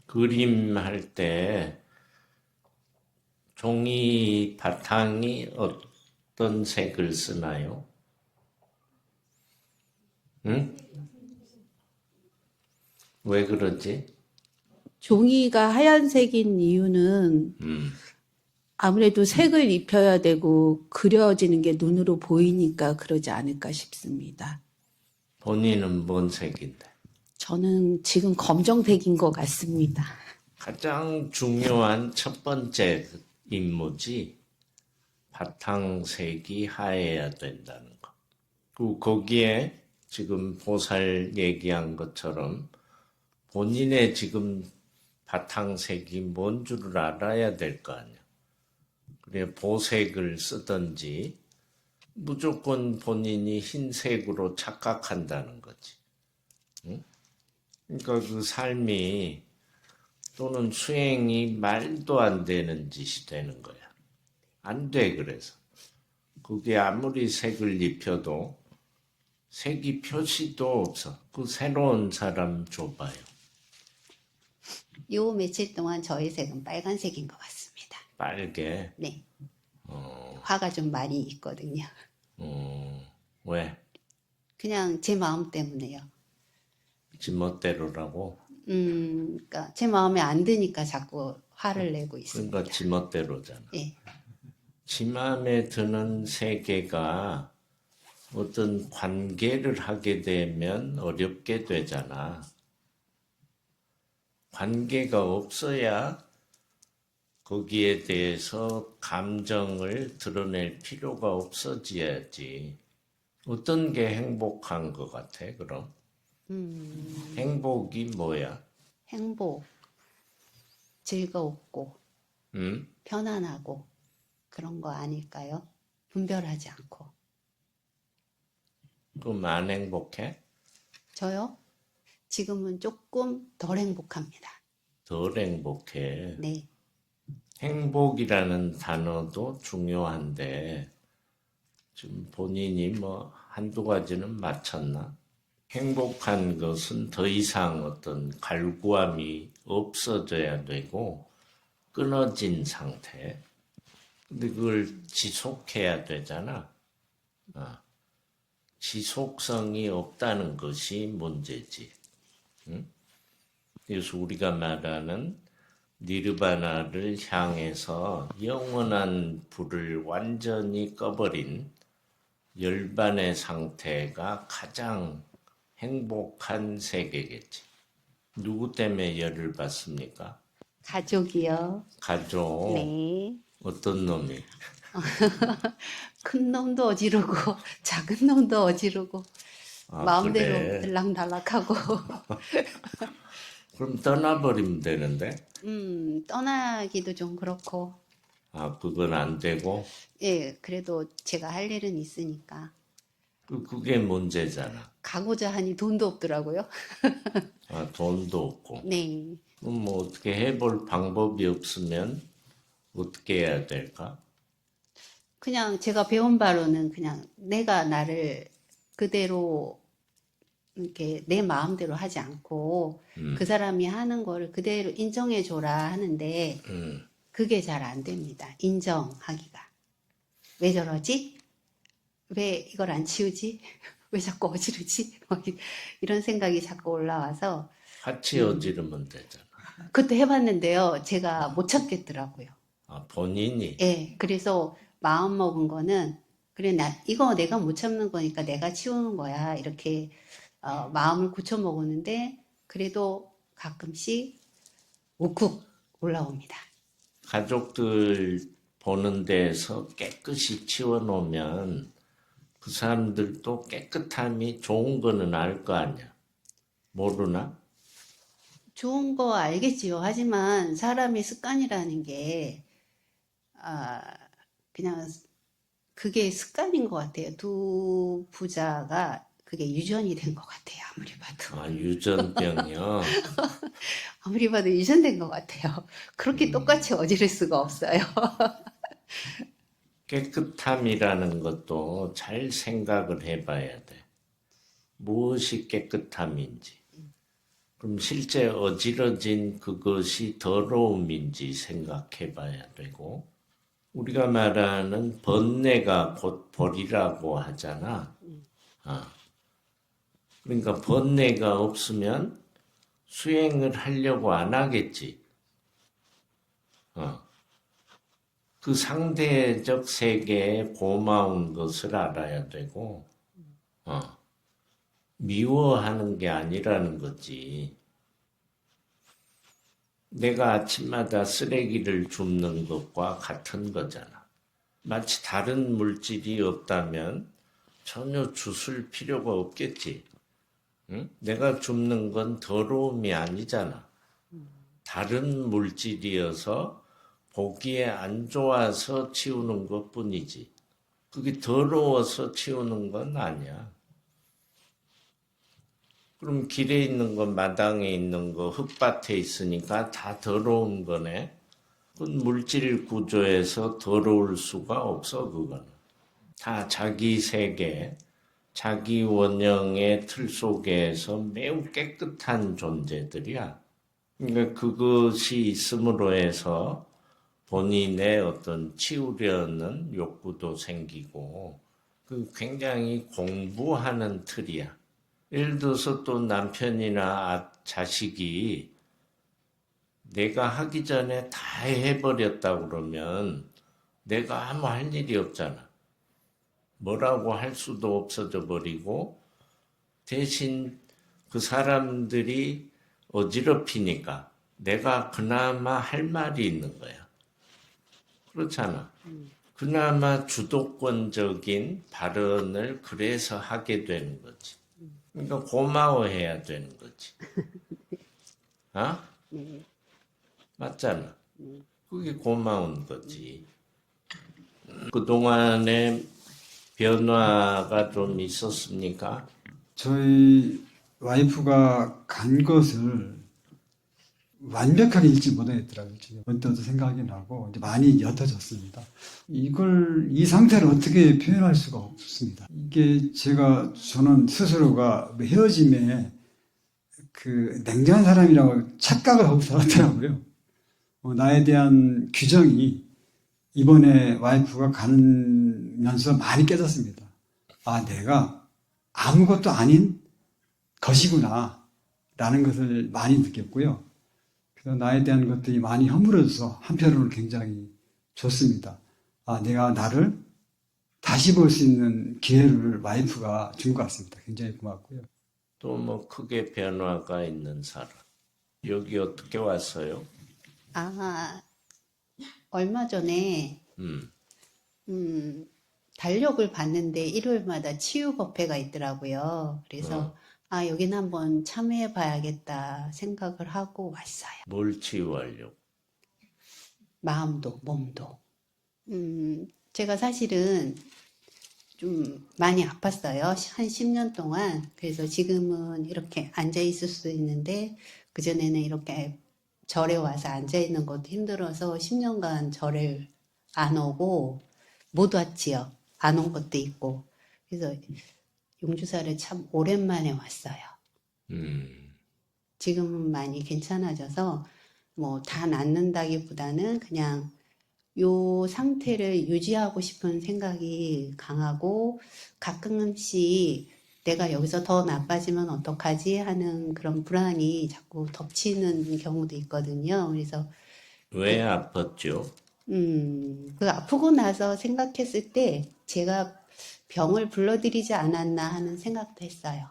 그림할 때 종이 바탕이 어떤 색을 쓰나요? 응? 왜 그러지? 종이가 하얀색인 이유는 아무래도 색을 입혀야 되고 그려지는 게 눈으로 보이니까 그러지 않을까 싶습니다. 본인은 뭔 색인데? 저는 지금 검정색인 것 같습니다. 가장 중요한 첫 번째 임무지. 바탕색이 하얘야 된다는 거. 그리고 거기에 지금 보살 얘기한 것처럼 본인의 지금 바탕색이 뭔 줄을 알아야 될 거 아니야. 그래 보색을 쓰든지 무조건 본인이 흰색으로 착각한다는 거지. 응? 그러니까 그 삶이 또는 수행이 말도 안 되는 짓이 되는 거야. 안 돼, 그래서. 그게 아무리 색을 입혀도 색이 표시도 없어. 그 새로운 사람 줘봐요. 요 며칠 동안 저의 색은 빨간색인 것 같습니다. 빨개. 네. 화가 좀 많이 있거든요. 왜? 그냥 제 마음 때문에요. 지 멋대로라고? 그러니까 제 마음에 안 드니까 자꾸 화를 내고 있습니다. 그러니까 지 멋대로잖아. 예. 지 마음에 드는 세계가 어떤 관계를 하게 되면 어렵게 되잖아. 관계가 없어야 거기에 대해서 감정을 드러낼 필요가 없어져야지. 어떤 게 행복한 것 같아, 그럼? 행복이 뭐야? 행복, 즐겁고, 응? 편안하고, 그런 거 아닐까요? 분별하지 않고. 그럼 안 행복해? 저요? 지금은 조금 덜 행복합니다. 덜 행복해. 네. 행복이라는 단어도 중요한데 지금 본인이 뭐 한두 가지는 맞췄나? 행복한 것은 더 이상 어떤 갈구함이 없어져야 되고 끊어진 상태. 근데 그걸 지속해야 되잖아. 지속성이 없다는 것이 문제지. 그래서 우리가 말하는 니르바나를 향해서 영원한 불을 완전히 꺼버린 열반의 상태가 가장 행복한 세계겠지. 누구 때문에 열을 받습니까? 가족이요. 가족. 네. 어떤 놈이? 큰 놈도 어지르고 작은 놈도 어지르고 마음대로 그래. 들락날락하고 그럼 떠나버리면 되는데? 떠나기도 좀 그렇고 그건 안 되고? 예, 그래도 제가 할 일은 있으니까 그게 문제잖아. 가고자 하니 돈도 없더라고요. 돈도 없고. 네. 그럼 뭐 어떻게 해볼 방법이 없으면 어떻게 해야 될까? 그냥 제가 배운 바로는 그냥 내가 나를 그대로 이렇게 내 마음대로 하지 않고 그 사람이 하는 거를 그대로 인정해 줘라 하는데 그게 잘 안 됩니다. 인정하기가. 왜 저러지? 왜 이걸 안 치우지? 왜 자꾸 어지르지? 이런 생각이 자꾸 올라와서 같이 어지르면 되잖아. 그것도 해봤는데요. 제가 못 참겠더라고요. 본인이? 예, 그래서 마음 먹은 거는 그래 이거 내가 못 참는 거니까 내가 치우는 거야 이렇게 마음을 고쳐 먹었는데 그래도 가끔씩 욱욱 올라옵니다. 가족들 보는 데서 깨끗이 치워놓으면 그 사람들도 깨끗함이 좋은 거는 알 거 아니야. 모르나? 좋은 거 알겠지요. 하지만 사람의 습관이라는 게 그냥 그게 습관인 것 같아요. 두 부자가 그게 유전이 된 것 같아요. 아무리 봐도. 유전병이요. 아무리 봐도 유전된 것 같아요. 그렇게 똑같이 어지를 수가 없어요. 깨끗함이라는 것도 잘 생각을 해봐야 돼. 무엇이 깨끗함인지, 그럼 실제 어지러진 그것이 더러움인지 생각해 봐야 되고, 우리가 말하는 번뇌가 곧 벌이라고 하잖아. 그러니까 번뇌가 없으면 수행을 하려고 안 하겠지. 그 상대적 세계에 고마운 것을 알아야 되고, 미워하는 게 아니라는 거지. 내가 아침마다 쓰레기를 줍는 것과 같은 거잖아. 마치 다른 물질이 없다면 전혀 주술 필요가 없겠지. 응? 내가 줍는 건 더러움이 아니잖아. 다른 물질이어서 보기에 안 좋아서 치우는 것뿐이지. 그게 더러워서 치우는 건 아니야. 그럼 길에 있는 거, 마당에 있는 거, 흙밭에 있으니까 다 더러운 거네. 그건 물질 구조에서 더러울 수가 없어, 그거는. 다 자기 세계, 자기 원형의 틀 속에서 매우 깨끗한 존재들이야. 그러니까 그것이 있음으로 해서 본인의 어떤 치우려는 욕구도 생기고, 그 굉장히 공부하는 틀이야. 예를 들어서 또 남편이나 자식이 내가 하기 전에 다 해버렸다 그러면 내가 아무 할 일이 없잖아. 뭐라고 할 수도 없어져 버리고 대신 그 사람들이 어지럽히니까 내가 그나마 할 말이 있는 거야. 그렇잖아. 그나마 주도권적인 발언을 그래서 하게 되는 거지. 그러니까 고마워해야 되는 거지. 맞잖아. 그게 고마운 거지. 그동안에 변화가 좀 있었습니까? 저희 와이프가 간 것을 완벽하게 읽지 못하겠더라고요. 지금 언뜻 생각이 나고 이제 많이 옅어졌습니다. 이 상태를 어떻게 표현할 수가 없습니다. 이게 저는 스스로가 헤어짐에 그 냉정한 사람이라고 착각을 하고 살았더라고요. 나에 대한 규정이 이번에 와이프가 가면서 많이 깨졌습니다. 아, 내가 아무것도 아닌 것이구나 라는 것을 많이 느꼈고요. 그래서 나에 대한 것들이 많이 허물어져서 한편으로는 굉장히 좋습니다. 아, 내가 나를 다시 볼 수 있는 기회를 와이프가 준 것 같습니다. 굉장히 고맙고요. 또 뭐 크게 변화가 있는 사람. 여기 어떻게 왔어요? 얼마 전에 달력을 봤는데 일요일마다 치유법회가 있더라고요. 그래서 여기는 한번 참여해 봐야겠다 생각을 하고 왔어요. 뭘 치유하려고? 마음도 몸도. 제가 사실은 좀 많이 아팠어요. 한 10년 동안. 그래서 지금은 이렇게 앉아 있을 수 있는데 그전에는 이렇게 절에 와서 앉아 있는 것도 힘들어서 10년간 절을 안 오고 못 왔지요. 안 온 것도 있고. 그래서 용주사를 참 오랜만에 왔어요. 지금은 많이 괜찮아져서 뭐 다 낫는다기보다는 그냥 요 상태를 유지하고 싶은 생각이 강하고 가끔씩 내가 여기서 더 나빠지면 어떡하지 하는 그런 불안이 자꾸 덮치는 경우도 있거든요. 그래서 왜 아팠죠? 그 아프고 나서 생각했을 때 제가 병을 불러들이지 않았나 하는 생각도 했어요.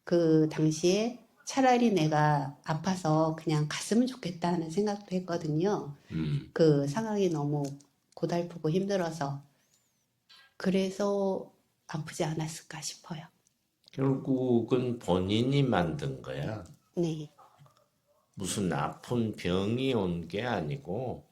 그 당시에 차라리 내가 아파서 그냥 갔으면 좋겠다 하는 생각도 했거든요. 그 상황이 너무 고달프고 힘들어서. 그래서 아프지 않았을까 싶어요. 결국은 본인이 만든 거야. 네. 무슨 아픈 병이 온 게 아니고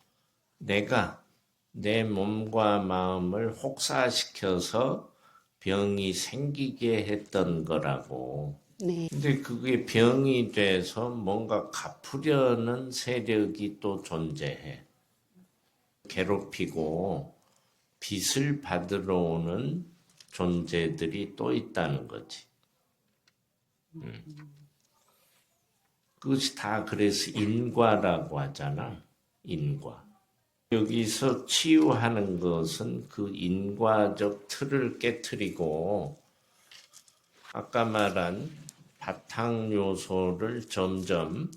내가 내 몸과 마음을 혹사시켜서 병이 생기게 했던 거라고. 네. 근데 그게 병이 돼서 뭔가 갚으려는 세력이 또 존재해. 괴롭히고 빚을 받으러 오는 존재들이 또 있다는 거지. 그것이 다 그래서 인과라고 하잖아. 인과. 여기서 치유하는 것은 그 인과적 틀을 깨트리고 아까 말한 바탕 요소를 점점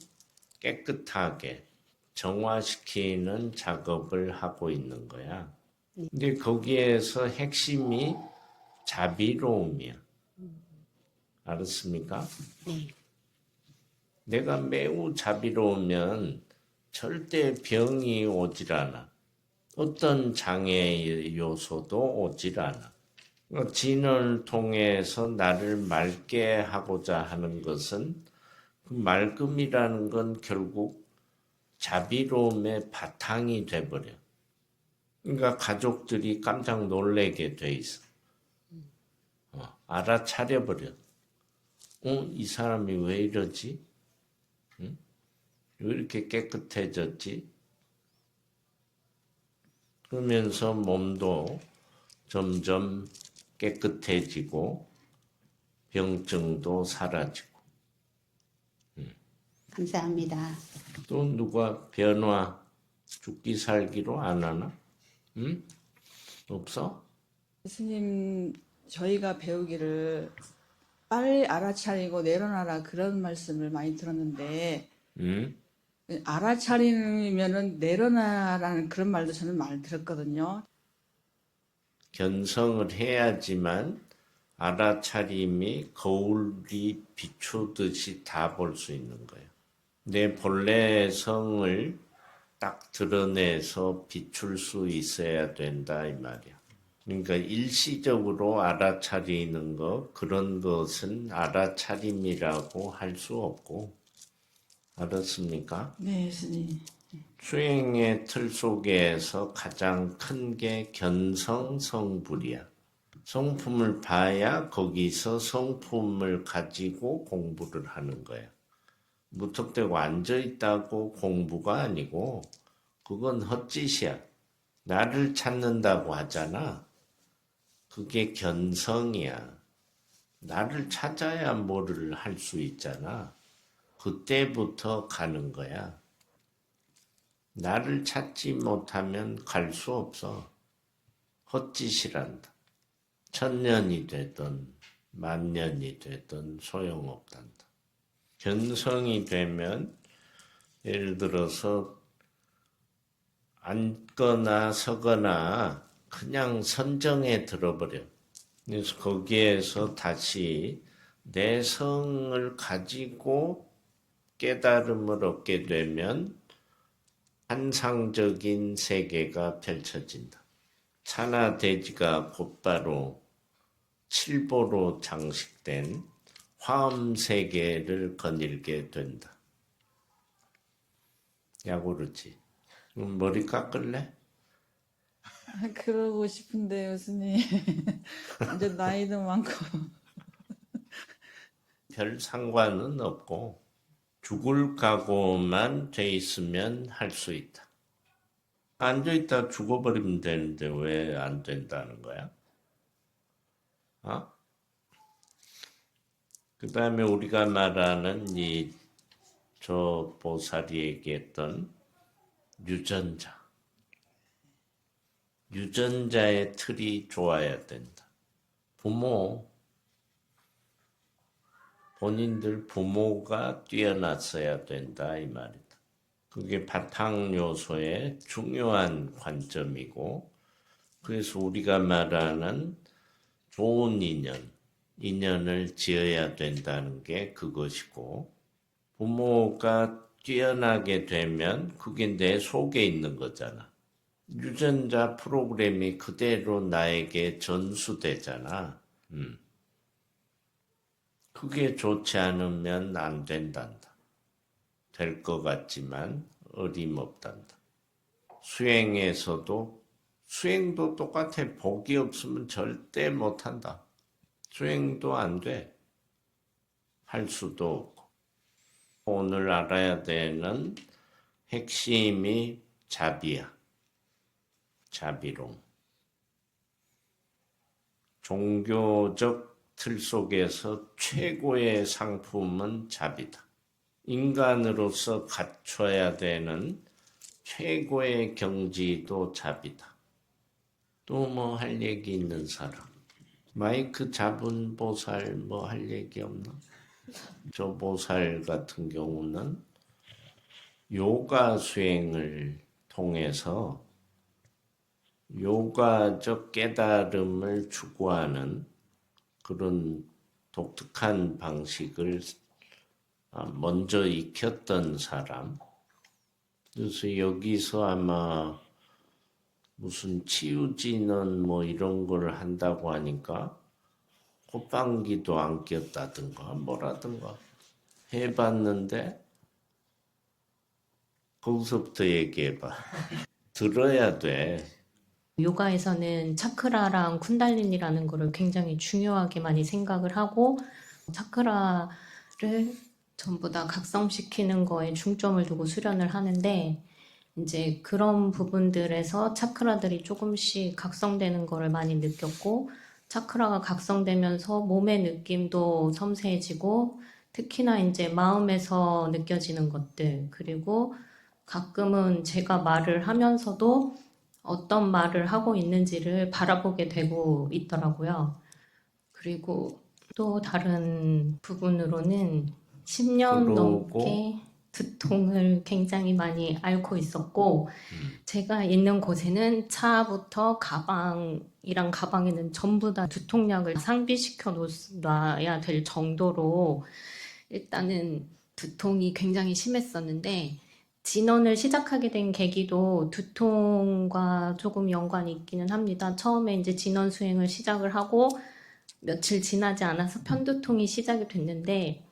깨끗하게 정화시키는 작업을 하고 있는 거야. 근데 거기에서 핵심이 자비로움이야. 알았습니까? 네. 내가 매우 자비로우면 절대 병이 오질 않아. 어떤 장애 요소도 오질 않아. 진을 통해서 나를 맑게 하고자 하는 것은 그 맑음이라는 건 결국 자비로움의 바탕이 돼버려. 그러니까 가족들이 깜짝 놀래게 돼 있어. 알아차려버려. 이 사람이 왜 이러지? 응? 왜 이렇게 깨끗해졌지? 그러면서 몸도 점점 깨끗해지고 병증도 사라지고. 감사합니다. 또 누가 변화 죽기 살기로 안 하나? 응? 없어? 스님, 저희가 배우기를 빨리 알아차리고 내려놔라 그런 말씀을 많이 들었는데 응? 알아차리면은 내려놔라는 그런 말도 저는 많이 들었거든요. 견성을 해야지만 알아차림이 거울이 비추듯이 다 볼 수 있는 거예요. 내 본래 성을 딱 드러내서 비출 수 있어야 된다 이 말이야. 그러니까 일시적으로 알아차리는 것, 그런 것은 알아차림이라고 할 수 없고. 알았습니까? 네, 스님. 수행의 틀 속에서 가장 큰 게 견성 성불이야. 성품을 봐야 거기서 성품을 가지고 공부를 하는 거야. 무턱대고 앉아있다고 공부가 아니고 그건 헛짓이야. 나를 찾는다고 하잖아. 그게 견성이야. 나를 찾아야 뭐를 할 수 있잖아. 그때부터 가는 거야. 나를 찾지 못하면 갈 수 없어. 헛짓이란다. 1000년이 되든 만년이 되든 소용없단다. 견성이 되면 예를 들어서 앉거나 서거나 그냥 선정에 들어버려. 그래서 거기에서 다시 내 성을 가지고 깨달음을 얻게 되면 환상적인 세계가 펼쳐진다. 찬하대지가 곧바로 칠보로 장식된 화엄세계를 거닐게 된다. 야구르지. 머리 깎을래? 그러고 싶은데요, 스님. 이제 나이도 많고. 별 상관은 없고 죽을 각오만 돼 있으면 할 수 있다. 앉아있다 죽어버리면 되는데 왜 안 된다는 거야? 그 다음에 우리가 말하는 저 보살이 얘기했던 유전자. 유전자의 틀이 좋아야 된다. 본인들 부모가 뛰어났어야 된다 이 말이다. 그게 바탕 요소의 중요한 관점이고, 그래서 우리가 말하는 좋은 인연을 지어야 된다는 게 그것이고, 부모가 뛰어나게 되면 그게 내 속에 있는 거잖아. 유전자 프로그램이 그대로 나에게 전수되잖아. 그게 좋지 않으면 안 된단다. 될 것 같지만 어림없단다. 수행도 똑같아. 복이 없으면 절대 못한다. 수행도 안 돼. 할 수도 없고. 오늘 알아야 되는 핵심이 자비야. 자비로움. 종교적 틀 속에서 최고의 상품은 자비다. 인간으로서 갖춰야 되는 최고의 경지도 자비다. 또 뭐 할 얘기 있는 사람? 마이크 잡은 보살 뭐 할 얘기 없나? 저 보살 같은 경우는 요가 수행을 통해서 요가적 깨달음을 추구하는 그런 독특한 방식을 먼저 익혔던 사람. 그래서 여기서 아마 무슨 치유진은 뭐 이런 걸 한다고 하니까 호빵기도 안 꼈다든가 뭐라든가 해봤는데 거기서부터 얘기해봐. 들어야 돼. 요가에서는 차크라랑 쿤달리니라는 거를 굉장히 중요하게 많이 생각을 하고 차크라를 전부 다 각성시키는 거에 중점을 두고 수련을 하는데 이제 그런 부분들에서 차크라들이 조금씩 각성되는 거를 많이 느꼈고 차크라가 각성되면서 몸의 느낌도 섬세해지고 특히나 이제 마음에서 느껴지는 것들 그리고 가끔은 제가 말을 하면서도 어떤 말을 하고 있는지를 바라보게 되고 있더라고요. 그리고 또 다른 부분으로는 10년 그러고 넘게 두통을 굉장히 많이 앓고 있었고 제가 있는 곳에는 차부터 가방이랑 가방에는 전부 다 두통약을 상비시켜 놓아야 될 정도로 일단은 두통이 굉장히 심했었는데 진원을 시작하게 된 계기도 두통과 조금 연관이 있기는 합니다. 처음에 이제 진원 수행을 시작을 하고 며칠 지나지 않아서 편두통이 시작이 됐는데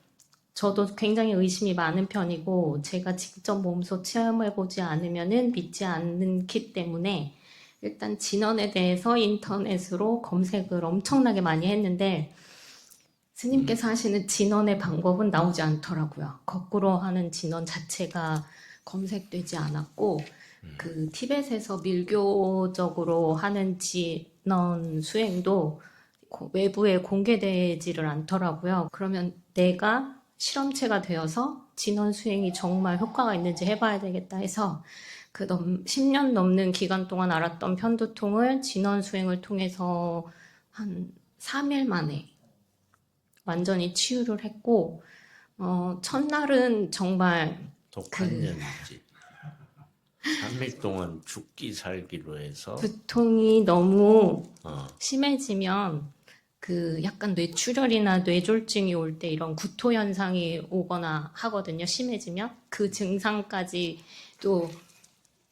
저도 굉장히 의심이 많은 편이고 제가 직접 몸소 체험해보지 않으면은 믿지 않기 때문에 일단 진원에 대해서 인터넷으로 검색을 엄청나게 많이 했는데 스님께서 하시는 진원의 방법은 나오지 않더라고요. 거꾸로 하는 진원 자체가 검색되지 않았고 그 티벳에서 밀교적으로 하는 진원 수행도 외부에 공개되지를 않더라고요. 그러면 내가 실험체가 되어서 진원 수행이 정말 효과가 있는지 해봐야 되겠다 해서 그 10년 넘는 기간 동안 앓았던 편두통을 진원 수행을 통해서 한 3일 만에 완전히 치유를 했고 첫날은 정말 독한 년이지. 3일 동안 죽기 살기로 해서 두통이 너무 어, 심해지면 그 약간 뇌출혈이나 뇌졸중이 올 때 이런 구토 현상이 오거나 하거든요. 심해지면 그 증상까지 또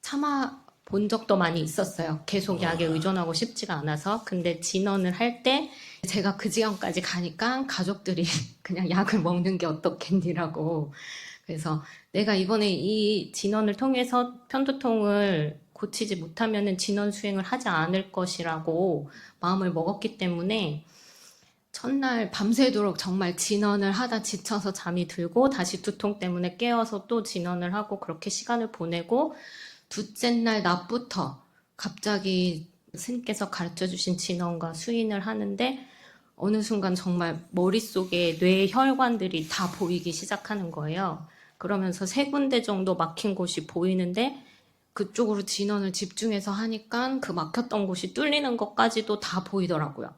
참아 본 적도 많이 있었어요. 계속 약에 의존하고 싶지가 않아서. 근데 진원을 할 때 제가 그 지경까지 가니까 가족들이 그냥 약을 먹는 게 어떻겠니라고. 그래서 내가 이번에 이 진원을 통해서 편두통을 고치지 못하면은 진원 수행을 하지 않을 것이라고 마음을 먹었기 때문에 첫날 밤새도록 정말 진원을 하다 지쳐서 잠이 들고 다시 두통 때문에 깨어서 또 진원을 하고 그렇게 시간을 보내고 둘째 날 낮부터 갑자기 스님께서 가르쳐 주신 진원과 수인을 하는데 어느 순간 정말 머릿속에 뇌 혈관들이 다 보이기 시작하는 거예요. 그러면서 3군데 정도 막힌 곳이 보이는데 그쪽으로 진원을 집중해서 하니까 그 막혔던 곳이 뚫리는 것까지도 다 보이더라고요.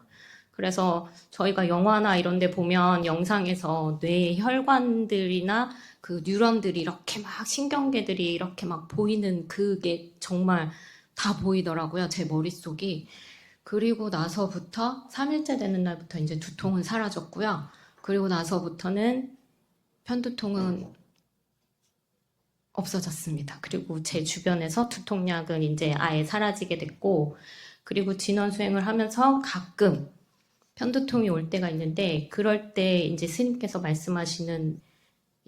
그래서 저희가 영화나 이런 데 보면 영상에서 뇌 혈관들이나 그 뉴런들이 이렇게 막 신경계들이 이렇게 막 보이는 그게 정말 다 보이더라고요. 제 머릿속이. 그리고 나서부터 3일째 되는 날부터 이제 두통은 사라졌고요. 그리고 나서부터는 편두통은 없어졌습니다. 그리고 제 주변에서 두통약은 이제 아예 사라지게 됐고, 그리고 진원 수행을 하면서 가끔 편두통이 올 때가 있는데, 그럴 때 이제 스님께서 말씀하시는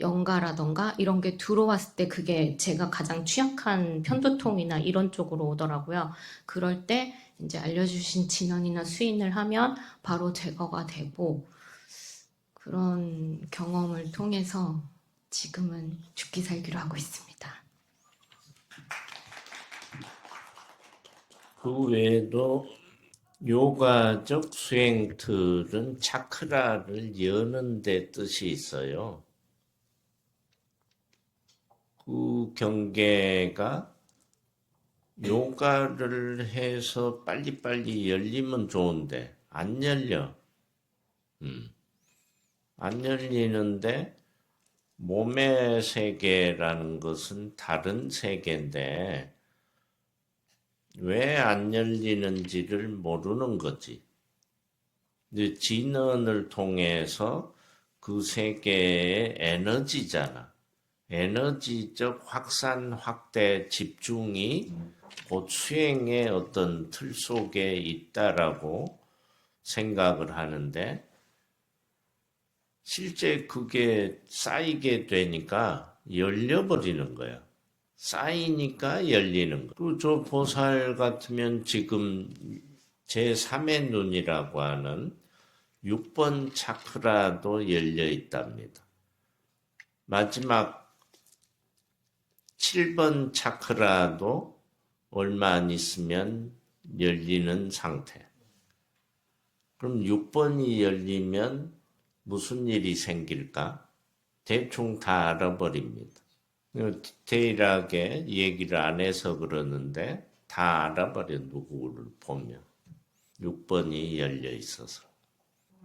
영가라던가 이런 게 들어왔을 때 그게 제가 가장 취약한 편두통이나 이런 쪽으로 오더라고요. 그럴 때 이제 알려주신 진원이나 수인을 하면 바로 제거가 되고, 그런 경험을 통해서 지금은 죽기 살기로 하고 있습니다. 그 외에도 요가적 수행틀은 차크라를 여는 데 뜻이 있어요. 그 경계가 요가를 해서 빨리빨리 열리면 좋은데 안 열려. 안 열리는데 몸의 세계라는 것은 다른 세계인데 왜 안 열리는지를 모르는 거지. 이제 진언을 통해서 그 세계의 에너지잖아. 에너지적 확산, 확대, 집중이 곧 수행의 어떤 틀 속에 있다라고 생각을 하는데 실제 그게 쌓이게 되니까 열려버리는 거야. 쌓이니까 열리는 거. 그리고 저 보살 같으면 지금 제3의 눈이라고 하는 6번 차크라도 열려 있답니다. 마지막 7번 차크라도 얼마 안 있으면 열리는 상태. 그럼 6번이 열리면 무슨 일이 생길까? 대충 다 알아버립니다. 디테일하게 얘기를 안 해서 그러는데 다 알아버려, 누구를 보면. 6번이 열려 있어서.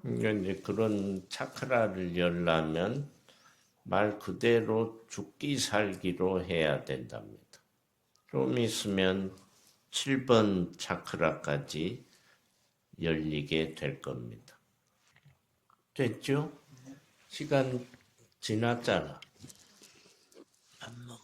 그러니까 이제 그런 차크라를 열려면 말 그대로 죽기 살기로 해야 된답니다. 좀 있으면 7번 차크라까지 열리게 될 겁니다. 됐죠? 시간 지났잖아. 밥 먹어.